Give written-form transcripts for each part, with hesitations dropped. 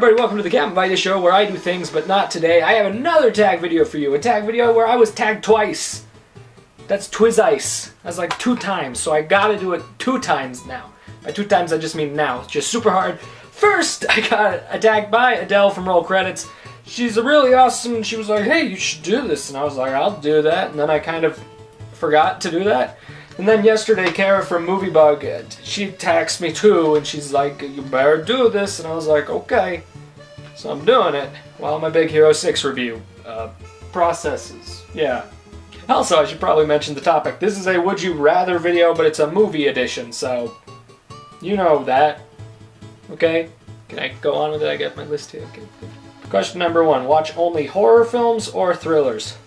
everybody, welcome to the Captain Vita Show, where I do things, but not today. I have another tag video for you, a tag video where I was tagged twice. That's Twizice. That's like 2 times, so I gotta do it 2 times now. By 2 times, I just mean now. It's just super hard. First, I got tagged by Adele from Roll Credits. She's really awesome. She was like, hey, you should do this. And I was like, I'll do that. And then I kind of forgot to do that. And then yesterday, Kara from MovieBug, she texted me too, and she's like, you better do this. And I was like, okay. So I'm doing it while my Big Hero 6 review processes. Yeah. Also, I should probably mention the topic. This is a Would You Rather video, but it's a movie edition, so you know that. Okay? Can I go on with it? I got my list here. Okay. Question number 1. Watch only horror films or thrillers?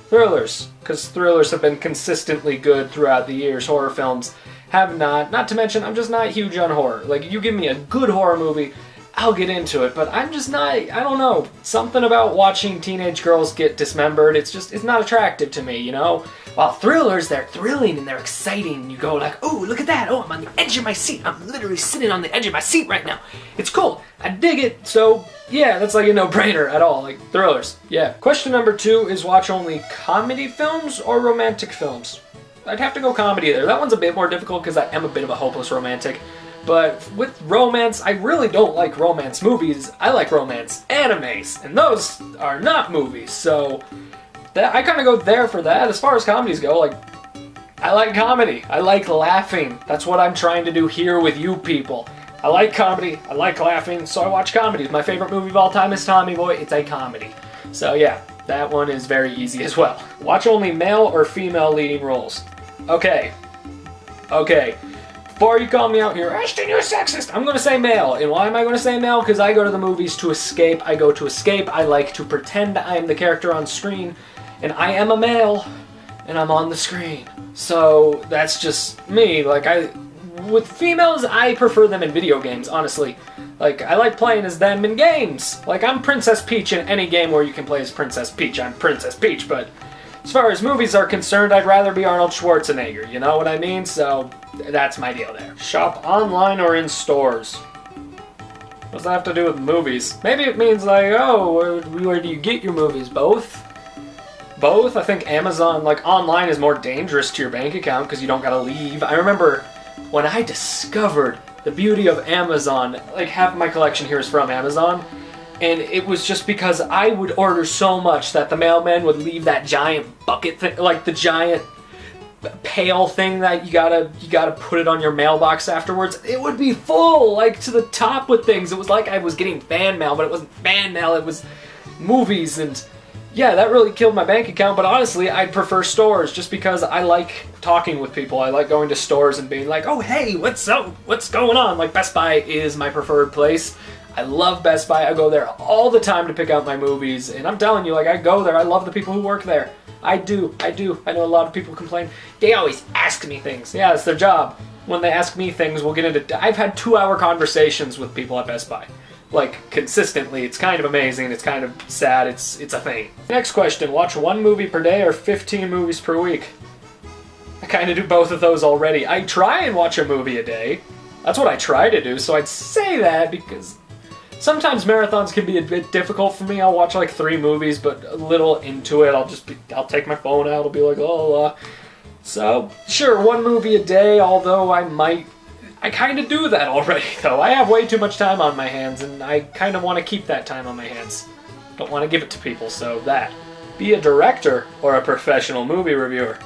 Thrillers, because thrillers have been consistently good throughout the years. Horror films have not. Not to mention, I'm just not huge on horror. Like, you give me a good horror movie, I'll get into it, but I'm just not, I don't know, something about watching teenage girls get dismembered, it's not attractive to me, you know? While thrillers, they're thrilling and they're exciting. You go like, oh, look at that, oh, I'm on the edge of my seat, I'm literally sitting on the edge of my seat right now. It's cool, I dig it, so yeah, that's like a no-brainer at all, like thrillers, yeah. Question number 2 is watch only comedy films or romantic films? I'd have to go comedy there. That one's a bit more difficult because I am a bit of a hopeless romantic. But with romance, I really don't like romance movies. I like romance animes, and those are not movies. So I kind of go there for that. As far as comedies go, like, I like comedy. I like laughing. That's what I'm trying to do here with you people. I like comedy. I like laughing, so I watch comedies. My favorite movie of all time is Tommy Boy. It's a comedy. So yeah, that one is very easy as well. Watch only male or female leading roles. Okay. Before you call me out here, Ashton, you're sexist, I'm going to say male. And why am I going to say male? Because I go to the movies to escape. I go to escape. I like to pretend I am the character on screen. And I am a male. And I'm on the screen. So that's just me. Like, with females, I prefer them in video games, honestly. Like, I like playing as them in games. Like, I'm Princess Peach in any game where you can play as Princess Peach. I'm Princess Peach, but as far as movies are concerned, I'd rather be Arnold Schwarzenegger, you know what I mean? So that's my deal there. Shop online or in stores? What does that have to do with movies? Maybe it means like, oh, where do you get your movies? Both? Both? I think Amazon, like, online is more dangerous to your bank account because you don't gotta leave. I remember when I discovered the beauty of Amazon, like, half of my collection here is from Amazon, and it was just because I would order so much that the mailman would leave that giant bucket thing, like the giant pail thing that you gotta put it on your mailbox afterwards. It would be full, like to the top with things. It was like I was getting fan mail, but it wasn't fan mail, it was movies, and yeah, that really killed my bank account, but honestly, I'd prefer stores just because I like talking with people. I like going to stores and being like, oh hey, what's up? What's going on? Like, Best Buy is my preferred place. I love Best Buy. I go there all the time to pick out my movies, and I'm telling you, like, I go there. I love the people who work there. I do. I know a lot of people complain. They always ask me things. Yeah, it's their job. When they ask me things, we'll get into... I've had 2-hour conversations with people at Best Buy. Like, consistently. It's kind of amazing. It's kind of sad. It's a thing. Next question. Watch 1 movie per day or 15 movies per week? I kind of do both of those already. I try and watch a movie a day. That's what I try to do, so I'd say that because sometimes marathons can be a bit difficult for me. I'll watch like 3 movies, but a little into it, I'll take my phone out, I'll be like, oh, So, sure, 1 movie a day, although I kind of do that already, though. I have way too much time on my hands, and I kind of want to keep that time on my hands. Don't want to give it to people, so that. Be a director or a professional movie reviewer?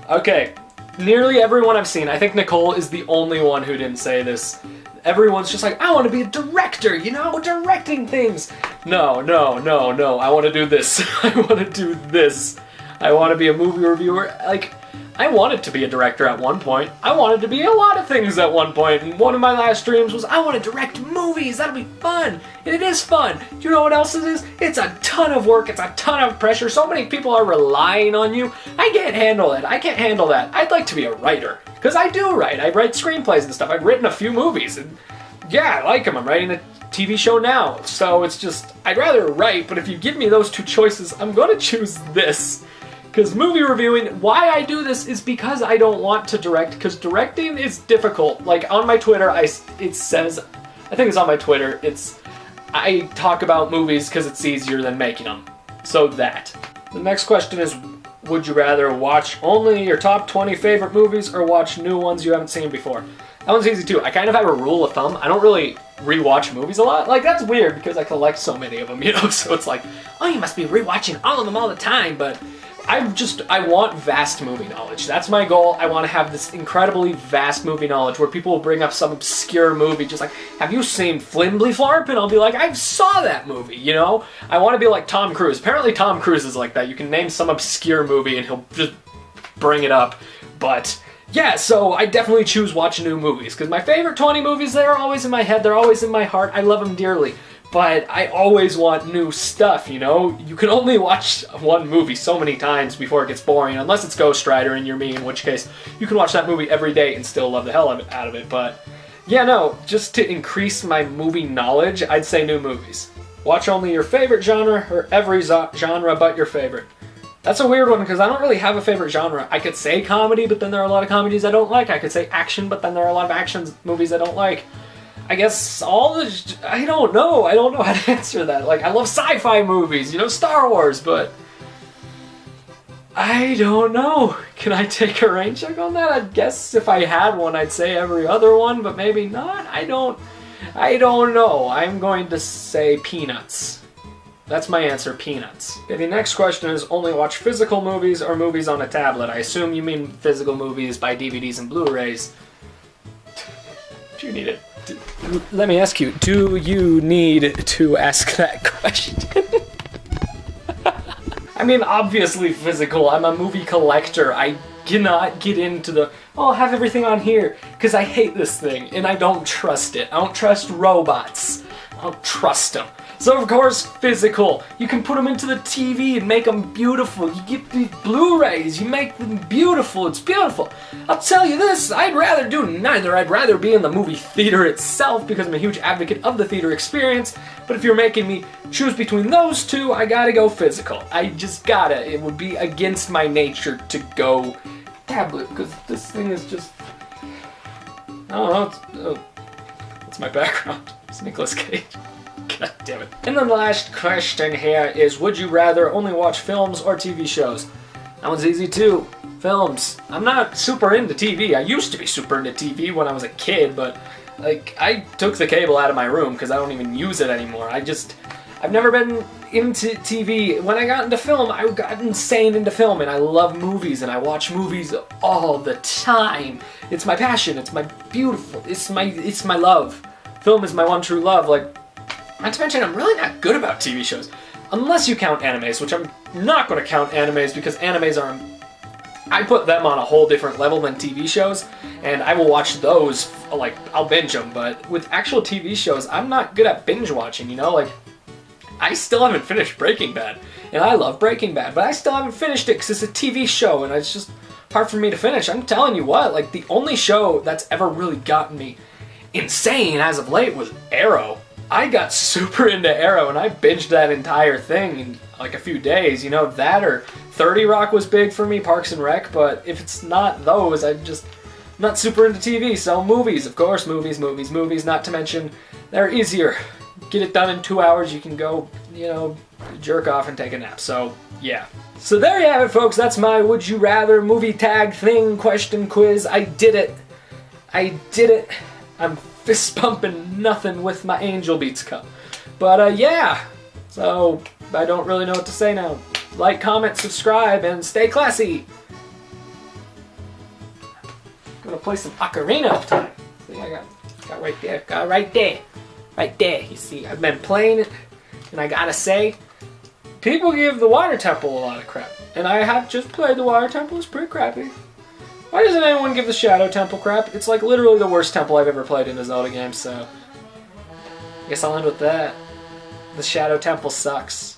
Okay, nearly everyone I've seen, I think Nicole is the only one who didn't say this. Everyone's just like, I want to be a director, you know, directing things. No, I want to do this. I want to do this. I want to be a movie reviewer. Like, I wanted to be a director at one point. I wanted to be a lot of things at one point. And one of my last dreams was, I want to direct movies. That'll be fun. And it is fun. Do you know what else it is? It's a ton of work. It's a ton of pressure. So many people are relying on you. I can't handle it. I can't handle that. I'd like to be a writer. Because I do write. I write screenplays and stuff. I've written a few movies. And yeah, I like them. I'm writing a TV show now. So it's just, I'd rather write. But if you give me those 2 choices, I'm going to choose this. Because movie reviewing, why I do this is because I don't want to direct, because directing is difficult. Like, on my Twitter, it says, I think it's on my Twitter, it's, I talk about movies because it's easier than making them. So that. The next question is, would you rather watch only your top 20 favorite movies or watch new ones you haven't seen before? That one's easy too. I kind of have a rule of thumb. I don't really rewatch movies a lot. Like, that's weird because I collect so many of them, you know? So it's like, oh, you must be rewatching all of them all the time. But I want vast movie knowledge. That's my goal. I want to have this incredibly vast movie knowledge where people will bring up some obscure movie, just like, have you seen Flimbley Flarp? And I'll be like, I saw that movie, you know? I want to be like Tom Cruise. Apparently Tom Cruise is like that. You can name some obscure movie and he'll just bring it up. But yeah, so I definitely choose watching new movies because my favorite 20 movies, they're always in my head. They're always in my heart. I love them dearly. But I always want new stuff, you know? You can only watch one movie so many times before it gets boring, unless it's Ghost Rider and you're me, in which case you can watch that movie every day and still love the hell out of it. But yeah, no, just to increase my movie knowledge, I'd say new movies. Watch only your favorite genre or every genre but your favorite. That's a weird one because I don't really have a favorite genre. I could say comedy, but then there are a lot of comedies I don't like. I could say action, but then there are a lot of action movies I don't like. I guess I don't know how to answer that. Like, I love sci-fi movies, you know, Star Wars, but I don't know. Can I take a rain check on that? I guess if I had one, I'd say every other one, but maybe not. I don't know. I'm going to say Peanuts. That's my answer, Peanuts. Okay, the next question is only watch physical movies or movies on a tablet. I assume you mean physical movies by DVDs and Blu-rays. Do you need it? Let me ask you, do you need to ask that question? I mean, obviously physical. I'm a movie collector. I cannot get into the, oh, I'll have everything on here, because I hate this thing, and I don't trust it. I don't trust robots. I don't trust them. So of course, physical. You can put them into the TV and make them beautiful. You get the Blu-rays, you make them beautiful. It's beautiful. I'll tell you this, I'd rather do neither. I'd rather be in the movie theater itself because I'm a huge advocate of the theater experience. But if you're making me choose between those two, I gotta go physical. I just gotta. It would be against my nature to go tablet because this thing is just, I don't know, it's my background. It's Nicolas Cage. God damn it. And then the last question here is, would you rather only watch films or TV shows? That one's easy too. Films. I'm not super into TV. I used to be super into TV when I was a kid, but like, I took the cable out of my room because I don't even use it anymore. I've never been into TV. When I got into film, I got insane into film, and I love movies, and I watch movies all the time. It's my passion. It's my beautiful. It's my love. Film is my one true love. Like, not to mention, I'm really not good about TV shows. Unless you count animes, which I'm not going to count animes because animes are, I put them on a whole different level than TV shows, and I will watch those, like, I'll binge them, but with actual TV shows, I'm not good at binge watching, you know? Like, I still haven't finished Breaking Bad, and I love Breaking Bad, but I still haven't finished it because it's a TV show, and it's just hard for me to finish. I'm telling you what, like, the only show that's ever really gotten me insane as of late was Arrow. I got super into Arrow, and I binged that entire thing in like a few days. You know, that or 30 Rock was big for me, Parks and Rec, but if it's not those, I'm just not super into TV. So movies, of course, movies, not to mention they're easier. Get it done in 2 hours, you can go, you know, jerk off and take a nap. So, yeah. So there you have it, folks. That's my Would You Rather movie tag thing question quiz. I did it. I'm fist pumping nothing with my Angel Beats cup. But yeah, so I don't really know what to say now. Like, comment, subscribe, and stay classy. Gonna play some Ocarina of Time. See, I got right there, right there. You see, I've been playing it, and I gotta say, people give the Water Temple a lot of crap, and I have just played the Water Temple. It's pretty crappy. Why doesn't anyone give the Shadow Temple crap? It's like literally the worst temple I've ever played in a Zelda game, so I guess I'll end with that. The Shadow Temple sucks.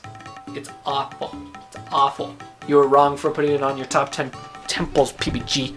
It's awful. It's awful. You were wrong for putting it on your top 10 temples, PBG.